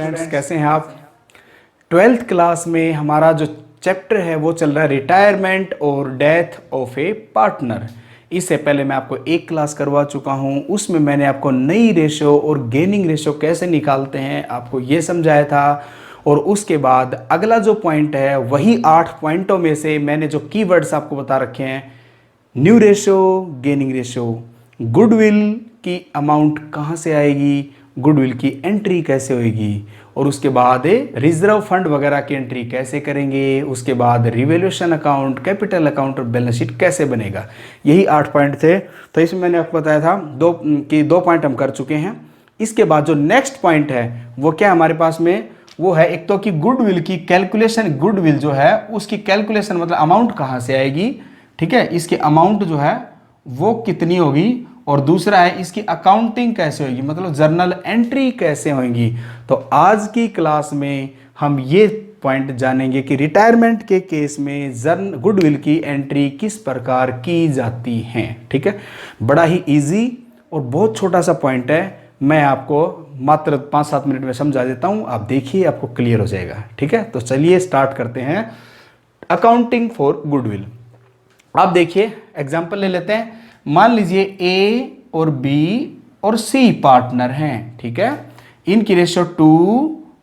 Students, कैसे हैं आप। 12th क्लास में हमारा जो चैप्टर है वो चल रहा है रिटायरमेंट और डेथ ऑफ ए पार्टनर। इससे पहले मैं आपको एक क्लास करवा चुका हूं, उसमें मैंने आपको नई रेशो और गेनिंग रेशो कैसे निकालते हैं आपको ये समझाया था। और उसके बाद अगला जो पॉइंट है वही 8 पॉइंटों में से मैंने जो कीवर्ड्स आपको बता रखे हैं, new ratio, gaining ratio, goodwill की अमाउंट कहाँ से आएगी, गुडविल की एंट्री कैसे होगी, और उसके बाद रिजर्व फंड वगैरह की एंट्री कैसे करेंगे, उसके बाद रिवैल्यूएशन अकाउंट, कैपिटल अकाउंट और बैलेंस शीट कैसे बनेगा। यही 8 पॉइंट थे। तो इसमें मैंने आपको बताया था दो पॉइंट हम कर चुके हैं। इसके बाद जो नेक्स्ट पॉइंट है वो क्या हमारे पास में, वो है एक तो कि गुडविल की कैलकुलेशन, गुडविल जो है उसकी कैलकुलेशन मतलब अमाउंट कहाँ से आएगी, ठीक है, इसकी अमाउंट जो है वो कितनी होगी, और दूसरा है इसकी अकाउंटिंग कैसे होगी, मतलब जर्नल एंट्री कैसे होगी। तो आज की क्लास में हम ये पॉइंट जानेंगे कि रिटायरमेंट के केस में गुडविल की एंट्री किस प्रकार की जाती है। ठीक है, बड़ा ही इजी और बहुत छोटा सा पॉइंट है, मैं आपको मात्र 5-7 मिनट में समझा देता हूं, आप देखिए आपको क्लियर हो जाएगा। ठीक है, तो चलिए स्टार्ट करते हैं। Accounting for goodwill. आप देखिए एग्जांपल ले लेते हैं। मान लीजिए ए और बी और सी पार्टनर हैं, ठीक है, इनकी रेशियो 2,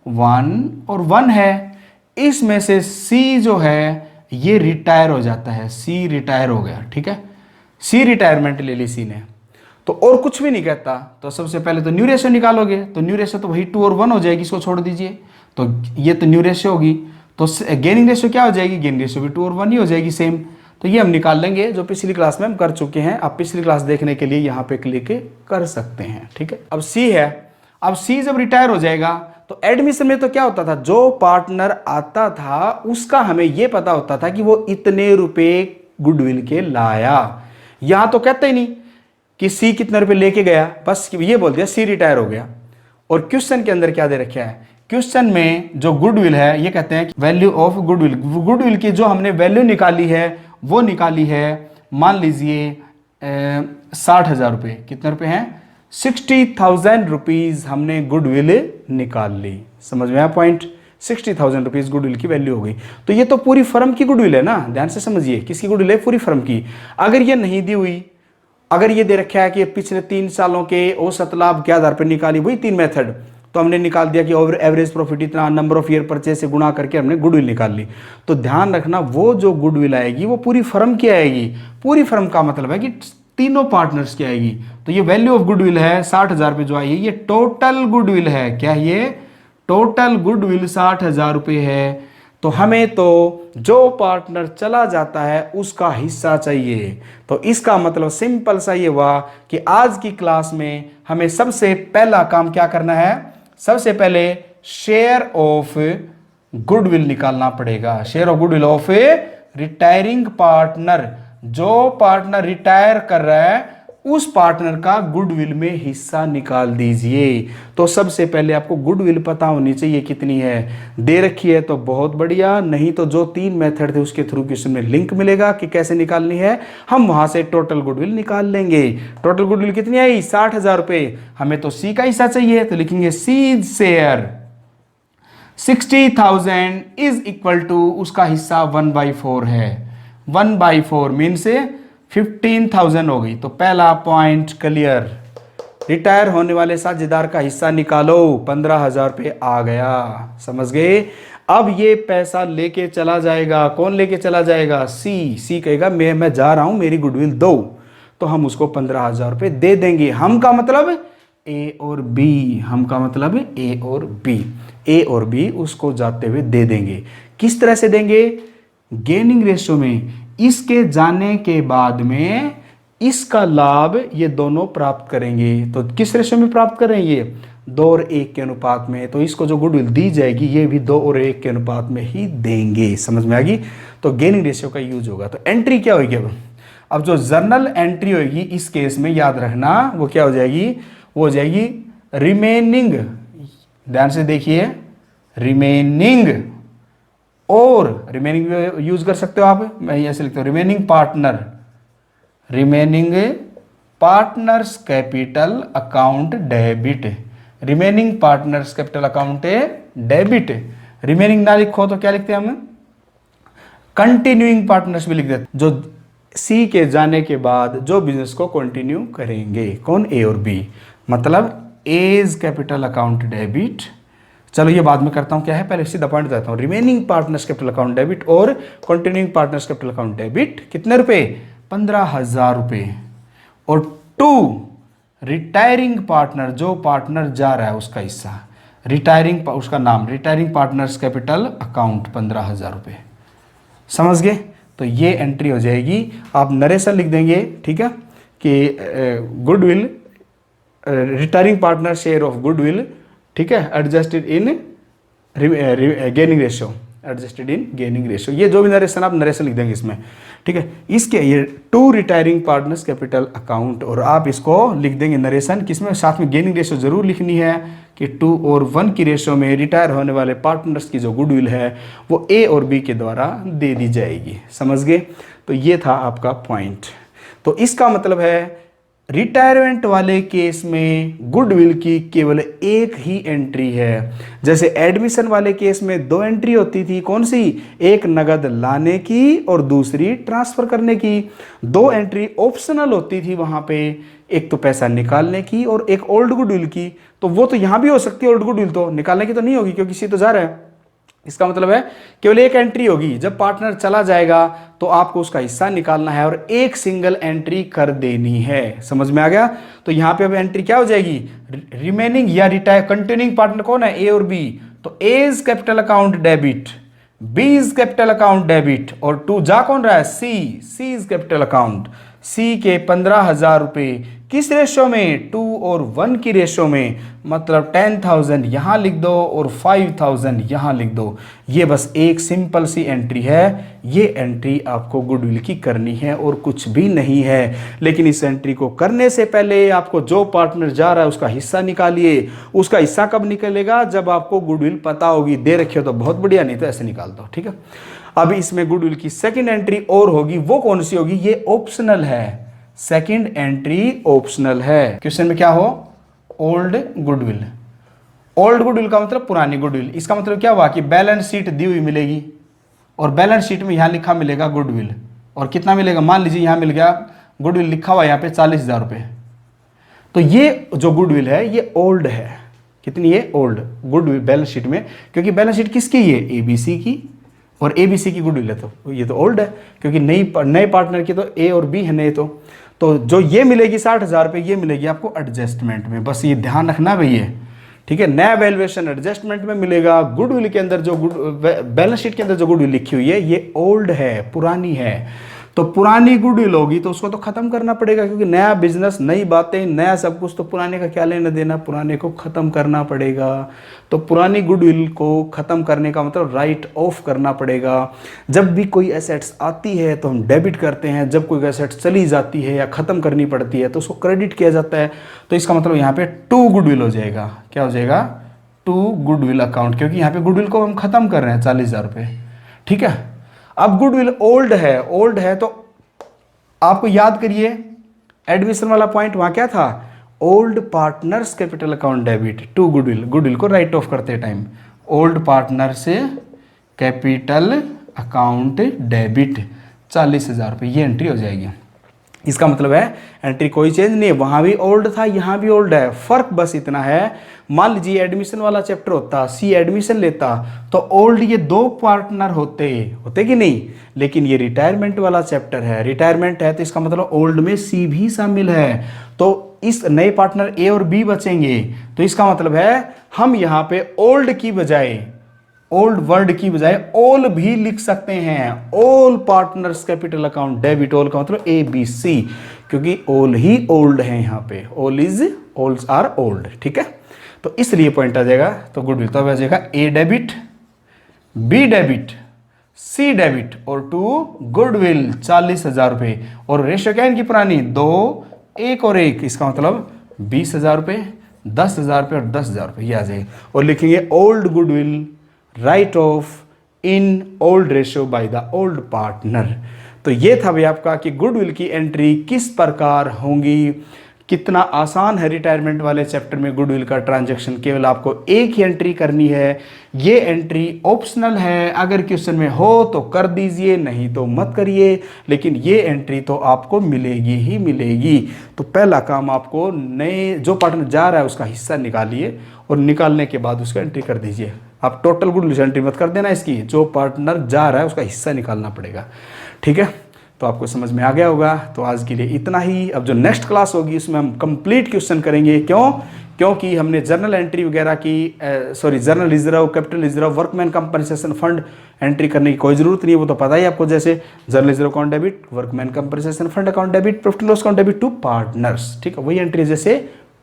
1 और 1 है। इसमें से सी जो है ये रिटायर हो जाता है, सी रिटायर हो गया, ठीक है, सी रिटायरमेंट ले ली सी ने, तो और कुछ भी नहीं कहता। तो सबसे पहले तो न्यू रेशियो निकालोगे, तो न्यू रेशियो तो वही 2 और 1 हो जाएगी, इसको छोड़ दीजिए, तो ये तो न्यू रेशियो होगी। तो गेनिंग रेशियो क्या हो जाएगी, गेनिंग रेशियो भी 2 और 1 ही हो जाएगी सेम। तो ये हम निकाल लेंगे जो पिछली क्लास में हम कर चुके हैं। आप पिछली क्लास देखने के लिए यहाँ पे क्लिक कर सकते हैं। ठीक है, अब सी है। अब सी जब रिटायर हो जाएगा तो एडमिशन में तो क्या होता था, जो पार्टनर आता था उसका हमें ये पता होता था कि वो इतने रुपए गुडविल के लाया। यहां तो कहते ही नहीं कि सी कितने रुपए लेके गया, बस ये बोल दिया सी रिटायर हो गया। और क्वेश्चन के अंदर क्या दे रखा है, क्वेश्चन में जो गुडविल है ये कहते हैं वैल्यू ऑफ गुडविल, गुडविल की जो हमने वैल्यू निकाली है वो निकाली है, मान लीजिए 60,000 रुपये। कितने रुपए हैं, 60,000 रुपीज हमने गुडविल निकाल ली। समझ में आया पॉइंट, 60,000 रुपीज गुडविल की वैल्यू हो गई। तो ये तो पूरी फर्म की गुडविल है ना, ध्यान से समझिए, किसकी गुडविल है, पूरी फर्म की। अगर ये नहीं दी हुई, अगर ये दे रखा है कि पिछले 3 सालों के औसत लाभ के आधार पर निकाली, वही 3 मेथड, तो हमने निकाल दिया कि एवरेज प्रॉफिट इतना, नंबर ऑफ ईयर परचेज से गुणा करके हमने गुडविल निकाल ली। तो ध्यान रखना वो जो गुडविल आएगी वो पूरी फर्म की आएगी। पूरी फर्म का मतलब है कि तीनों पार्टनर्स की आएगी। तो ये वैल्यू ऑफ गुडविल है 60,000 रुपये जो आई है, ये टोटल गुडविल है। क्या ये टोटल गुडविल 60,000 रुपये है। तो हमें तो जो पार्टनर चला जाता है उसका हिस्सा चाहिए। तो इसका मतलब सिंपल सा ये हुआ कि आज की क्लास में हमें सबसे पहला काम क्या करना है, सबसे पहले शेयर ऑफ गुडविल निकालना पड़ेगा। Share of goodwill of A retiring partner, जो पार्टनर रिटायर कर रहा है उस पार्टनर का गुडविल में हिस्सा निकाल दीजिए। तो सबसे पहले आपको गुडविल पता होनी चाहिए कितनी है, दे रखी है तो बहुत बढ़िया, नहीं तो जो 3 मेथड थे उसके थ्रू क्वेश्चन में लिंक मिलेगा कि कैसे निकालनी है, हम वहां से टोटल गुडविल निकाल लेंगे। टोटल गुडविल कितनी आई, 60,000 रुपये। हमें तो सी का हिस्सा चाहिए, तो लिखेंगे C share 60,000 is equal to उसका हिस्सा 1/4 है। 1/4 मीन्स 15,000 हो गई। तो पहला पॉइंट क्लियर, रिटायर होने वाले साझेदार का हिस्सा निकालो, 15,000 रुपये आ गया। समझ गए। अब ये पैसा लेके चला जाएगा, कौन लेके चला जाएगा, सी कहेगा मैं जा रहा हूं, मेरी गुडविल दो। तो हम उसको 15,000 रुपये दे देंगे। हम का मतलब ए और बी, हम का मतलब ए और बी, ए और बी उसको जाते हुए दे देंगे। किस तरह से देंगे, गेनिंग रेशियो में। इसके जाने के बाद में इसका लाभ ये दोनों प्राप्त करेंगे। तो किस रेशियो में प्राप्त करेंगे, 2 और 1 के अनुपात में। तो इसको जो गुडविल दी जाएगी ये भी 2 और 1 के अनुपात में ही देंगे। समझ में आ गई। तो गेनिंग रेशियो का यूज होगा। तो एंट्री क्या होगी, अब जो जर्नल एंट्री होगी इस केस में याद रखना वो क्या हो जाएगी, वो हो जाएगी रिमेनिंग। ध्यान से देखिए, रिमेनिंग, और रिमेनिंग यूज कर सकते हो आप, मैं ऐसे लिखता हूं remaining partner, remaining partners capital account debit, remaining partners capital account है डेबिट। रिमेनिंग ना लिखो तो क्या लिखते हैं हम, कंटिन्यूइंग पार्टनर्स भी लिख देते, जो सी के जाने के बाद जो बिजनेस को कंटिन्यू करेंगे, कौन, ए और बी, मतलब एज कैपिटल अकाउंट डेबिट। चलो ये बाद में करता हूं, क्या है पहले सीधा पॉइंट देता हूं। Remaining partners capital account debit और continuing partners capital account debit कितने रुपए, 15,000 रुपए। और टू रिटायरिंग पार्टनर, जो पार्टनर जा रहा है उसका हिस्सा, रिटायरिंग, उसका नाम रिटायरिंग पार्टनर्स कैपिटल अकाउंट 15,000 रुपए। समझ गए? तो ये एंट्री हो जाएगी। आप नरेशन लिख देंगे, ठीक है, कि goodwill, retiring partner share of goodwill, ठीक है, adjusted in gaining ratio, adjusted in gaining ratio. ये जो भी नरेशन, आप नरेशन लिख देंगे इसमें, ठीक है। इसके ये two retiring partners capital account, और आप इसको लिख देंगे नरेशन किसमें, साथ में गेनिंग रेशियो जरूर लिखनी है कि 2 और 1 की रेशियो में रिटायर होने वाले पार्टनर्स की जो गुडविल है वो ए और बी के द्वारा दे दी जाएगी। समझ गए? तो ये था आपका पॉइंट। तो इसका मतलब है रिटायरमेंट वाले केस में गुडविल की केवल एक ही एंट्री है। जैसे एडमिशन वाले केस में 2 एंट्री होती थी, कौन सी, एक नगद लाने की और दूसरी ट्रांसफर करने की। 2 एंट्री ऑप्शनल होती थी वहां पे, एक तो पैसा निकालने की और एक ओल्ड गुडविल की। तो वो तो यहां भी हो सकती है ओल्ड गुडविल, तो निकालने की तो नहीं होगी क्योंकि सी तो जा रहा है। इसका मतलब है केवल एक एंट्री होगी, जब पार्टनर चला जाएगा तो आपको उसका हिस्सा निकालना है और एक सिंगल एंट्री कर देनी है। समझ में आ गया? तो यहां पे अब एंट्री क्या हो जाएगी, रिमेनिंग या रिटायर, कंटिन्यूइंग पार्टनर कौन है, ए और बी। तो A is capital account debit, B is capital account debit, और टू जा कौन रहा है, C is capital account. C के 15,000 रुपए किस रेशो में, 2 और 1 की रेशो में, मतलब 10,000 यहां लिख दो और 5,000 यहां लिख दो। ये बस एक सिंपल सी एंट्री है। ये एंट्री आपको गुडविल की करनी है और कुछ भी नहीं है। लेकिन इस एंट्री को करने से पहले आपको जो पार्टनर जा रहा है उसका हिस्सा निकालिए। उसका हिस्सा कब निकलेगा, जब आपको गुडविल पता होगी। दे रखी हो तो बहुत बढ़िया, नहीं तो ऐसे निकाल दो, ठीक है। अब इसमें गुडविल की सेकंड एंट्री और होगी, वो कौन सी होगी, ये ऑप्शनल है। सेकंड एंट्री ऑप्शनल है। क्वेश्चन में क्या हो, ओल्ड गुडविल। ओल्ड गुडविल का मतलब पुरानी गुडविल। इसका मतलब क्या हुआ कि बैलेंस शीट दी हुई मिलेगी और बैलेंस शीट में यहां लिखा मिलेगा गुडविल, और कितना मिलेगा, मान लीजिए यहां मिल गया गुडविल लिखा हुआ यहां पे 40,000 रुपए। तो ये जो गुडविल है ये ओल्ड है। कितनी है, ओल्ड गुडविल बैलेंस शीट में, क्योंकि बैलेंस शीट किसकी है, एबीसी की, और एबीसी की गुडविल है तो ये तो ओल्ड है, क्योंकि नए पार्टनर की तो ए और बी है नए। तो जो ये मिलेगी 60,000 रुपये, ये मिलेगी आपको एडजस्टमेंट में। बस ये ध्यान रखना भैया, ठीक है। नया वैल्यूएशन एडजस्टमेंट में मिलेगा। गुडविल के अंदर जो बैलेंस शीट के अंदर जो गुडविल लिखी हुई है ये ओल्ड है, पुरानी है। तो पुरानी गुडविल होगी तो उसको तो खत्म करना पड़ेगा, क्योंकि नया बिजनेस, नई बातें, नया सब कुछ, तो पुराने का क्या लेना देना, पुराने को खत्म करना पड़ेगा। तो पुरानी गुडविल को खत्म करने का मतलब राइट ऑफ करना पड़ेगा। जब भी कोई एसेट्स आती है तो हम डेबिट करते हैं, जब कोई एसेट्स चली जाती है या खत्म करनी पड़ती है तो उसको क्रेडिट किया जाता है। तो इसका मतलब यहाँ पे 2 गुडविल हो जाएगा। क्या हो जाएगा, 2 गुडविल अकाउंट, क्योंकि यहाँ पे गुडविल को हम खत्म कर रहे हैं 40,000 रुपये, ठीक है। अब गुडविल ओल्ड है, ओल्ड है तो आपको याद करिए एडमिशन वाला पॉइंट वहां क्या था, old partners capital account debit to goodwill. Goodwill को राइट ऑफ करते time old partners capital account debit 40,000 रुपये, ये एंट्री हो जाएगी। इसका मतलब है एंट्री कोई चेंज नहीं है, वहां भी ओल्ड था यहां भी ओल्ड है। फर्क बस इतना है, मान लीजिए एडमिशन वाला चैप्टर होता, सी एडमिशन लेता तो ओल्ड ये 2 पार्टनर होते कि नहीं, लेकिन ये रिटायरमेंट वाला चैप्टर है, रिटायरमेंट है तो इसका मतलब ओल्ड में सी भी शामिल है। तो इस नए पार्टनर ए और बी बचेंगे। तो इसका मतलब है हम यहां पे ओल्ड की बजाय, ओल्ड वर्ड की बजाय ऑल भी लिख सकते हैं। All partners capital account debit, all का मतलब ए बी सी, क्योंकि ऑल ही ओल्ड है यहाँ पे, ऑल आर ओल्ड, ठीक है। तो इसलिए पॉइंट आ जाएगा। तो गुडविल तो आ जाएगा ए डेबिट, बी डेबिट, सी डेबिट और टू गुडविल 40,000 रुपये। और रेशियो क्या है इनकी पुरानी, 2, 1 और 1, इसका मतलब 20,000 रुपये, 10,000 रुपये और 10,000 रुपये, ये आ जाएगा। और लिखेंगे old goodwill right of in old ratio by the old partner. तो ये था भाई आपका कि गुडविल की एंट्री किस प्रकार होंगी। कितना आसान है रिटायरमेंट वाले चैप्टर में गुडविल का ट्रांजैक्शन। केवल आपको एक ही एंट्री करनी है। ये एंट्री ऑप्शनल है, अगर क्वेश्चन में हो तो कर दीजिए, नहीं तो मत करिए, लेकिन ये एंट्री तो आपको मिलेगी ही मिलेगी। तो पहला काम आपको नए जो पार्टनर जा रहा है उसका हिस्सा निकालिए और निकालने के बाद उसका एंट्री कर दीजिए। आप टोटल गुडविल एंट्री मत कर देना इसकी, जो पार्टनर जा रहा है उसका हिस्सा निकालना पड़ेगा। ठीक है, तो आपको समझ में आ गया होगा। तो आज के लिए इतना ही। अब जो नेक्स्ट क्लास होगी उसमें हम कंप्लीट क्वेश्चन करेंगे। क्योंकि हमने जर्नल एंट्री वगैरह की journal reserve, capital reserve, workman compensation fund entry करने की कोई जरूरत नहीं है, वो तो पता ही आपको। जैसे general reserve account debit, workman compensation fund account debit, profit loss account debit to partners. ठीक है, वही एंट्री जैसे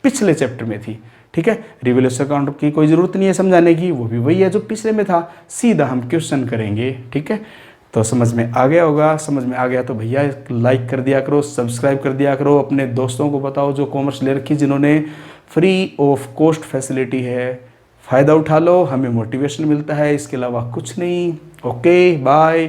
पिछले चैप्टर में थी। ठीक है, रिवैल्यूएशन अकाउंट की कोई जरूरत नहीं है समझाने की, वो भी वही है जो पिछले में था। सीधा हम क्वेश्चन करेंगे। ठीक है, तो समझ में आ गया होगा। समझ में आ गया तो भैया लाइक कर दिया करो, सब्सक्राइब कर दिया करो, अपने दोस्तों को बताओ जो कॉमर्स ले रखी, जिन्होंने फ्री ऑफ कॉस्ट फैसिलिटी है, फ़ायदा उठा लो, हमें मोटिवेशन मिलता है, इसके अलावा कुछ नहीं। Okay, bye.